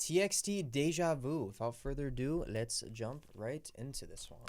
TXT Deja Vu. Without further ado, let's jump right into this one.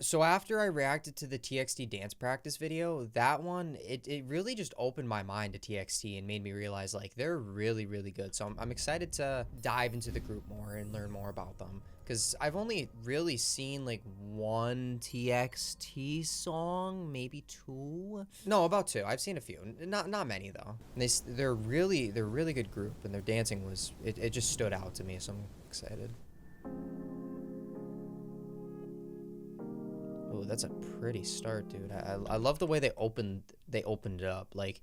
So after I reacted to the TXT dance practice video, that one, it really just opened my mind to TXT and made me realize, like, they're really, really good. So I'm excited to dive into the group more and learn more about them. Because I've only really seen, like, one TXT song, maybe two? No, about two. I've seen a few. Not many, though. And they're a really good group, and their dancing was, it just stood out to me, so I'm excited. Oh, that's a pretty start, dude. I love the way they opened it up. Like,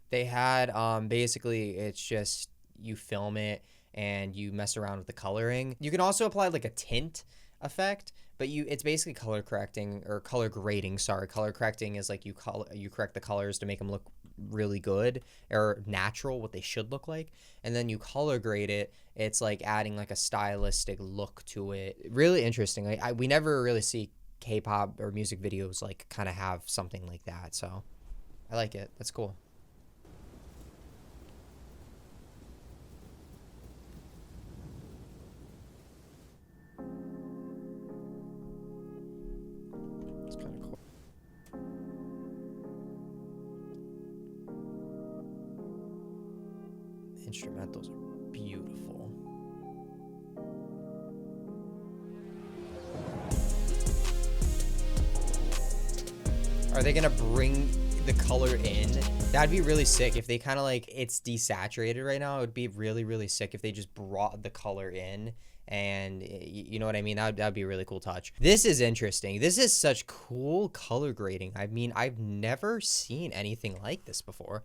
they had basically, it's just you film it and you mess around with the coloring. You can also apply like a tint effect, but it's basically color correcting or color grading. Sorry, color correcting is like you correct the colors to make them look really good or natural, what they should look like, and then you color grade it. It's like adding like a stylistic look to it. Really interesting. Like we never really see K-pop or music videos like kind of have something like that, so I like it. That's cool. It's kind of cool. Instrumentals are beautiful. Are they gonna bring the color in? That'd be really sick if they kind of like, it's desaturated right now. It would be really sick if they just brought the color in, and you know what I mean? That'd be a really cool touch. This is interesting. This is such cool color grading. I mean, I've never seen anything like this before.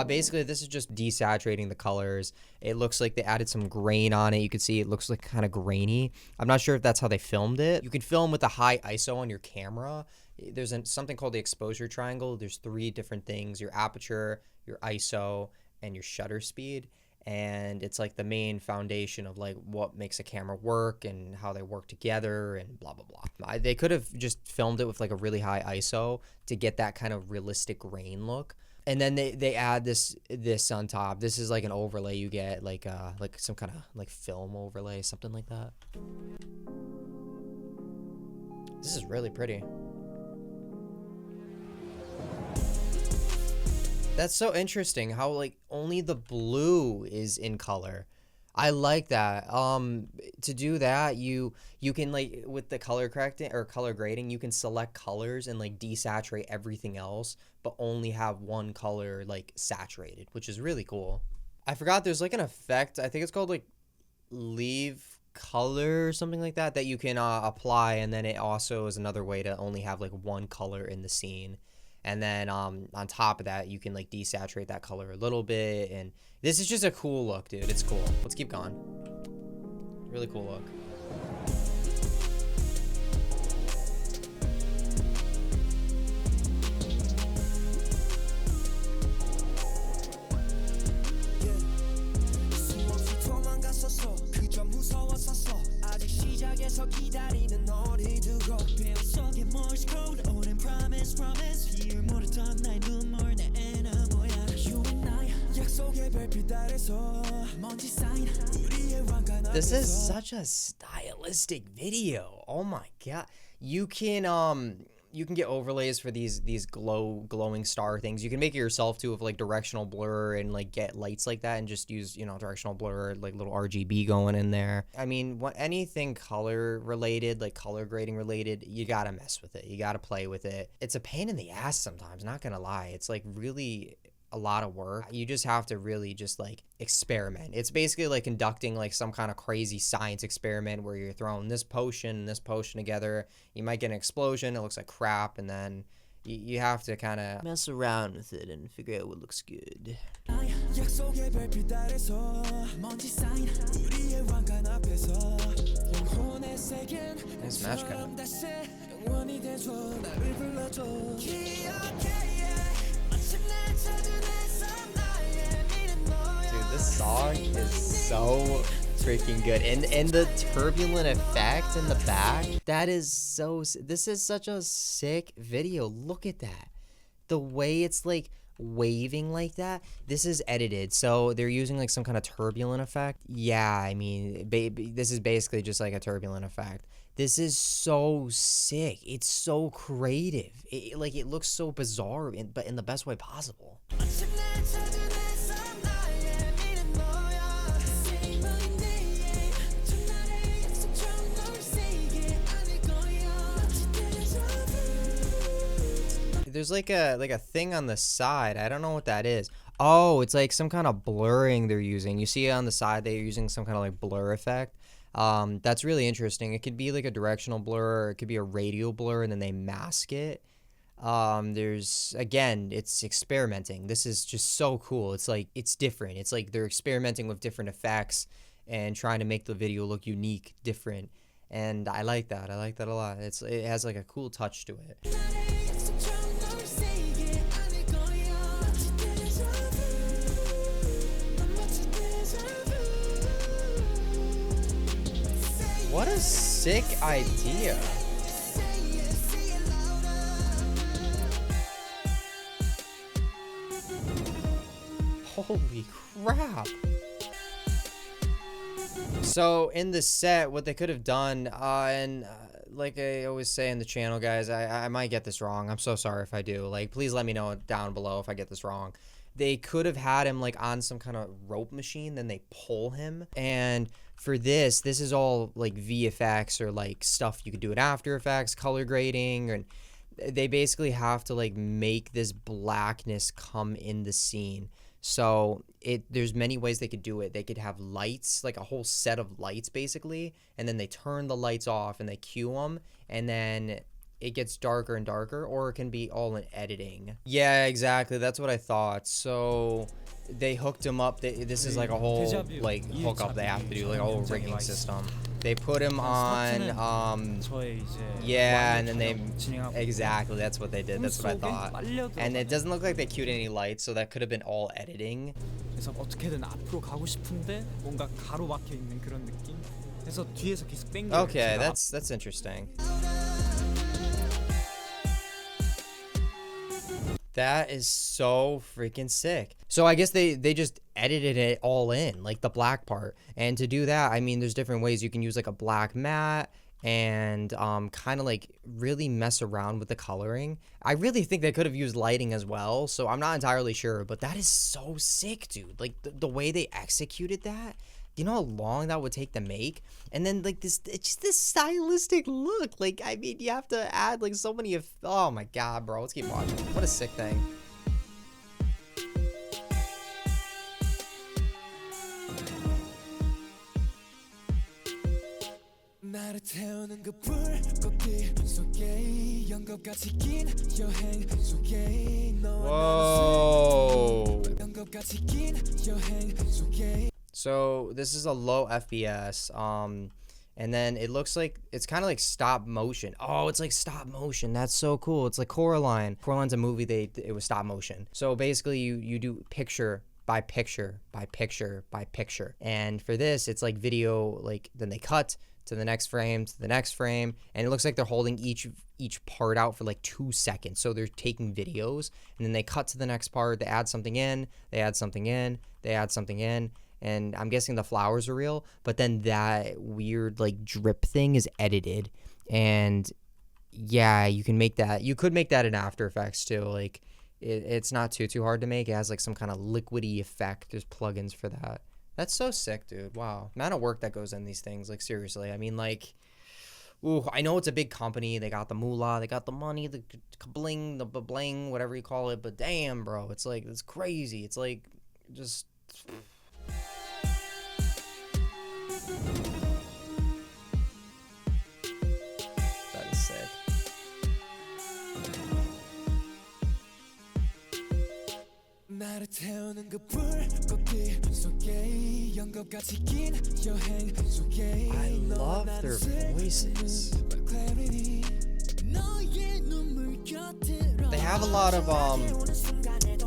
Basically, this is just desaturating the colors. It looks like they added some grain on it. You can see it looks like kind of grainy. I'm not sure if that's how they filmed it. You can film with a high ISO on your camera. There's something called the exposure triangle. There's 3 different things: your aperture, your ISO, and your shutter speed. And it's like the main foundation of like what makes a camera work and how they work together and blah, blah, blah. They could have just filmed it with like a really high ISO to get that kind of realistic grain look. And then they add this on top. This is like an overlay you get, like some kind of like film overlay, something like that. This is really pretty. That's so interesting how like only the blue is in color. I like that. To do that, you can like with the color correcting or color grading, you can select colors and like desaturate everything else, but only have one color like saturated, which is really cool. I forgot there's like an effect. I think it's called like leave color or something like that that you can apply, and then it also is another way to only have like one color in the scene. And then on top of that, you can like desaturate that color a little bit. And this is just a cool look, dude. It's cool. Let's keep going. Really cool look. This is such a stylistic video. Oh my god. You can get overlays for these glowing star things. You can make it yourself too with like directional blur and like get lights like that and just use, you know, directional blur, like little RGB going in there. I mean, anything color related, like color grading related, you gotta mess with it. You gotta play with it. It's a pain in the ass sometimes, not gonna lie. It's like really a lot of work. You just have to really just like experiment. It's basically like conducting like some kind of crazy science experiment where you're throwing this potion and this potion together. You might get an explosion. It looks like crap, and then you have to kind of mess around with it and figure out what looks good. Nice match cut. Dude, this song is so freaking good, and the turbulent effect in the back, that is so, this is such a sick video. Look at that, the way it's like waving like that. This is edited, so they're using like some kind of turbulent effect. Yeah, I mean, this is basically just like a turbulent effect. This is so sick. It's so creative. Like, it looks so bizarre, but in the best way possible. There's like a thing on the side. I don't know what that is. Oh, it's like some kind of blurring they're using. You see on the side they're using some kind of like blur effect. That's really interesting. It could be like a directional blur, or it could be a radial blur, and then they mask it. There's, again, it's experimenting. This is just so cool. It's like, it's different. It's like they're experimenting with different effects and trying to make the video look unique, different. And I like that. I like that a lot. It has like a cool touch to it. What a sick idea. Holy crap. So in the set, what they could have done, like I always say in the channel, guys, I might get this wrong. I'm so sorry if I do. Like, please let me know down below if I get this wrong. They could have had him like on some kind of rope machine, then they pull him. And for this is all like VFX or like stuff you could do in After Effects, color grading, and they basically have to like make this blackness come in the scene. So there's many ways they could do it. They could have lights, like a whole set of lights basically, and then they turn the lights off and they cue them, and then it gets darker and darker, or it can be all in editing. Yeah, exactly. That's what I thought. So they hooked him up. This is like a whole like hookup they have to do, like a whole rigging system. They put him on, yeah, and then exactly, that's what they did. That's what I thought. And it doesn't look like they cued any lights, so that could have been all editing. 그래서 어떻게든 앞으로 가고 싶은데 뭔가 가로막혀 있는 그런 느낌. 그래서 뒤에서 계속 땡겨. Okay, that's interesting. That is so freaking sick. So I guess they just edited it all in, like the black part. And to do that, I mean, there's different ways. You can use like a black matte and kind of like really mess around with the coloring. I really think they could have used lighting as well, so I'm not entirely sure, but that is so sick, dude. Like the way they executed that. You know how long that would take to make? And then like it's just this stylistic look. Like, I mean, you have to add like so many of, oh my god, bro. Let's keep watching. What a sick thing. Whoa. So this is a low FPS, and then it looks like it's kind of like stop motion. Oh, it's like stop motion. That's so cool. It's like Coraline. Coraline's a movie. It was stop motion. So basically, you do picture by picture by picture by picture, and for this, it's like video. Like then they cut to the next frame, to the next frame, and it looks like they're holding each part out for like 2 seconds. So they're taking videos, and then they cut to the next part. They add something in. They add something in. They add something in. And I'm guessing the flowers are real, but then that weird like drip thing is edited. And yeah, you can make that. You could make that in After Effects too. Like it's not too hard to make. It has like some kind of liquidy effect. There's plugins for that. That's so sick, dude. Wow. Amount of work that goes in these things. Like seriously. I mean, like, ooh, I know it's a big company. They got the moolah, they got the money, the bling, the bling, whatever you call it. But damn, bro, it's like, it's crazy. It's like just. That is sick. I love their voices. They have a lot of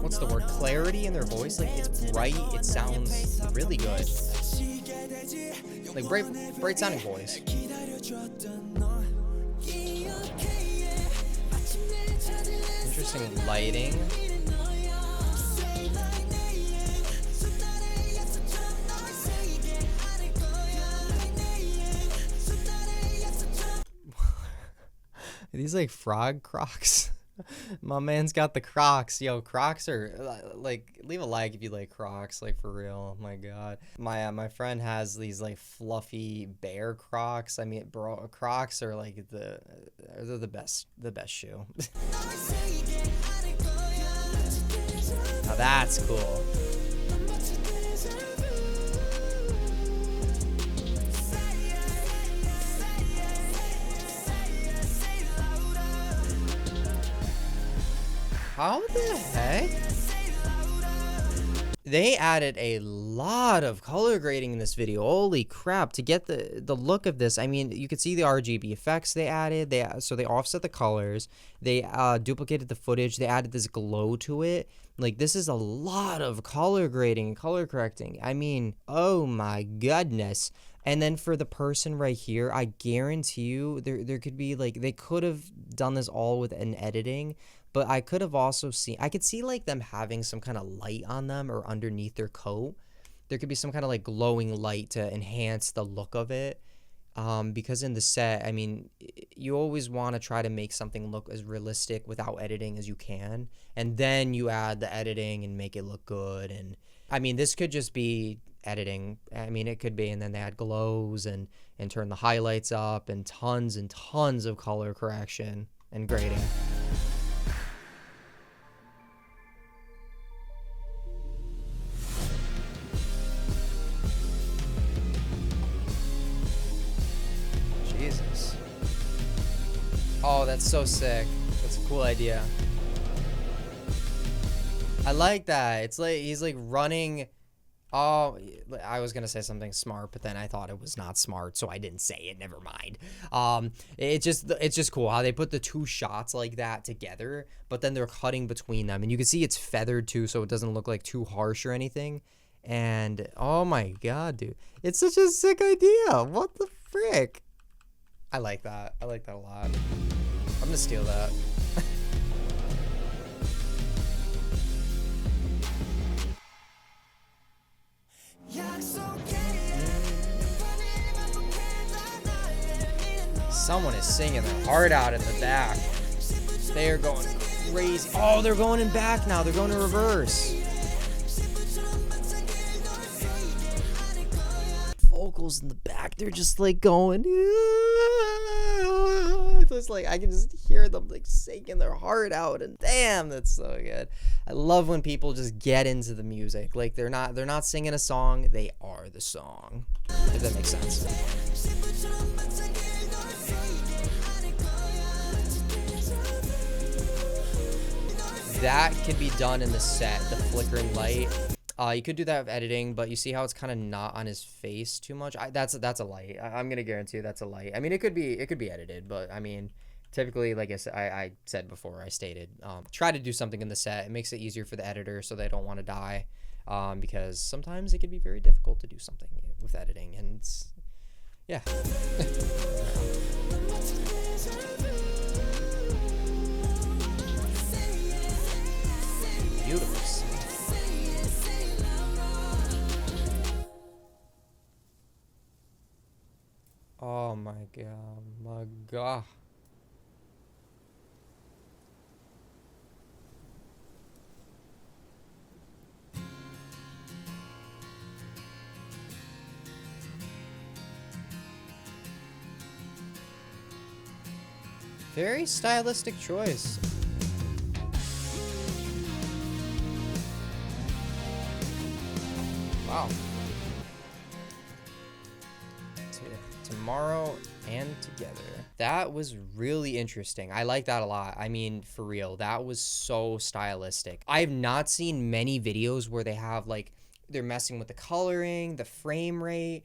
what's the word, clarity in their voice. Like it's bright, it sounds really good. Like bright sounding voice. Interesting lighting. these like frog Crocs? My man's got the Crocs. Yo, Crocs are like, leave a like if you like Crocs, like for real. Oh my god. My friend has these like fluffy bear Crocs. I mean, bro, Crocs are like they're the best shoe. Now that's cool. How the heck? They added a lot of color grading in this video. Holy crap, to get the look of this. I mean, you could see the RGB effects they added. So they offset the colors. They duplicated the footage. They added this glow to it. Like, this is a lot of color grading and color correcting. I mean, oh my goodness. And then for the person right here, I guarantee you there could be like, they could have done this all with an editing. But I could have also seen, I could see like them having some kind of light on them or underneath their coat. There could be some kind of like glowing light to enhance the look of it. Because in the set, I mean, you always want to try to make something look as realistic without editing as you can. And then you add the editing and make it look good. And I mean, this could just be editing. I mean, it could be, and then they add glows and turn the highlights up and tons of color correction and grading. Jesus. Oh, that's so sick. That's a cool idea. I like that. It's like he's like running. Oh, I was gonna say something smart, but then I thought it was not smart, so I didn't say it. Never mind. It's just cool how they put the two shots like that together, but then they're cutting between them, and you can see it's feathered too, so it doesn't look like too harsh or anything. And oh my god, dude, it's such a sick idea. What the frick? I like that. I like that a lot. I'm gonna steal that. Someone is singing their heart out in the back. They are going crazy. Oh, they're going in back now. They're going in reverse. Vocals in the back, they're just like going, it's like I can just hear them like singing their heart out, and damn, that's so good. I love when people just get into the music. Like they're not singing a song, they are the song, if that makes sense. That could be done in the set, the flickering light. You could do that with editing, but you see how it's kind of not on his face too much. That's a light. I'm gonna guarantee that's a light. I mean, it could be edited, but I mean, typically, like I said before, I stated, try to do something in the set. It makes it easier for the editor, so they don't want to die, because sometimes it can be very difficult to do something with editing, and it's, yeah. Beautiful. Oh my god, my god. Very stylistic choice. Wow. Tomorrow and Together. That was really interesting. I like that a lot. I mean, for real, that was so stylistic. I have not seen many videos where they have like, they're messing with the coloring, the frame rate.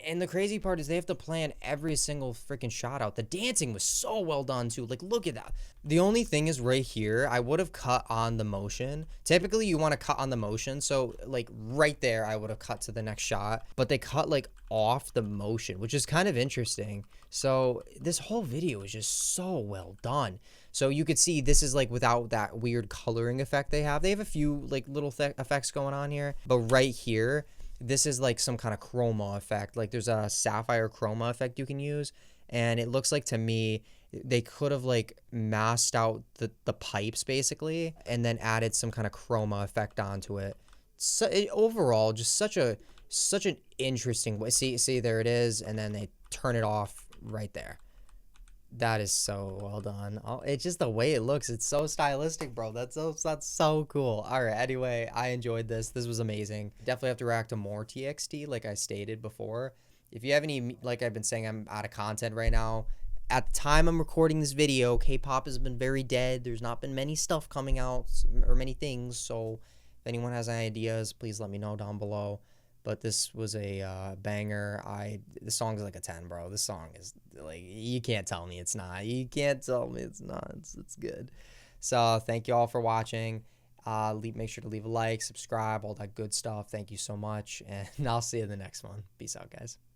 And the crazy part is they have to plan every single freaking shot out. The dancing was so well done too. Like, look at that. The only thing is right here, I would have cut on the motion. Typically you want to cut on the motion. So like right there, I would have cut to the next shot, but they cut like off the motion, which is kind of interesting. So this whole video is just so well done. So you could see this is like without that weird coloring effect they have. They have a few like little effects going on here, but right here, this is like some kind of chroma effect. Like there's a sapphire chroma effect you can use. And it looks like to me, They could have like masked out the pipes basically, and then added some kind of chroma effect onto it. So overall, just such an interesting way. See, there it is, and then they turn it off right there. That is so well done. Oh, it's just the way it looks. It's so stylistic, bro. That's so cool. All right. Anyway, I enjoyed this. This was amazing. Definitely have to react to more TXT, like I stated before. If you have any, like I've been saying, I'm out of content right now. At the time I'm recording this video, K-pop has been very dead. There's not been many stuff coming out or many things. So if anyone has any ideas, please let me know down below. But this was a banger. The song's like a 10, bro. This song is like, you can't tell me it's not. You can't tell me it's not. It's good. So thank you all for watching. Make sure to leave a like, subscribe, all that good stuff. Thank you so much, and I'll see you in the next one. Peace out, guys.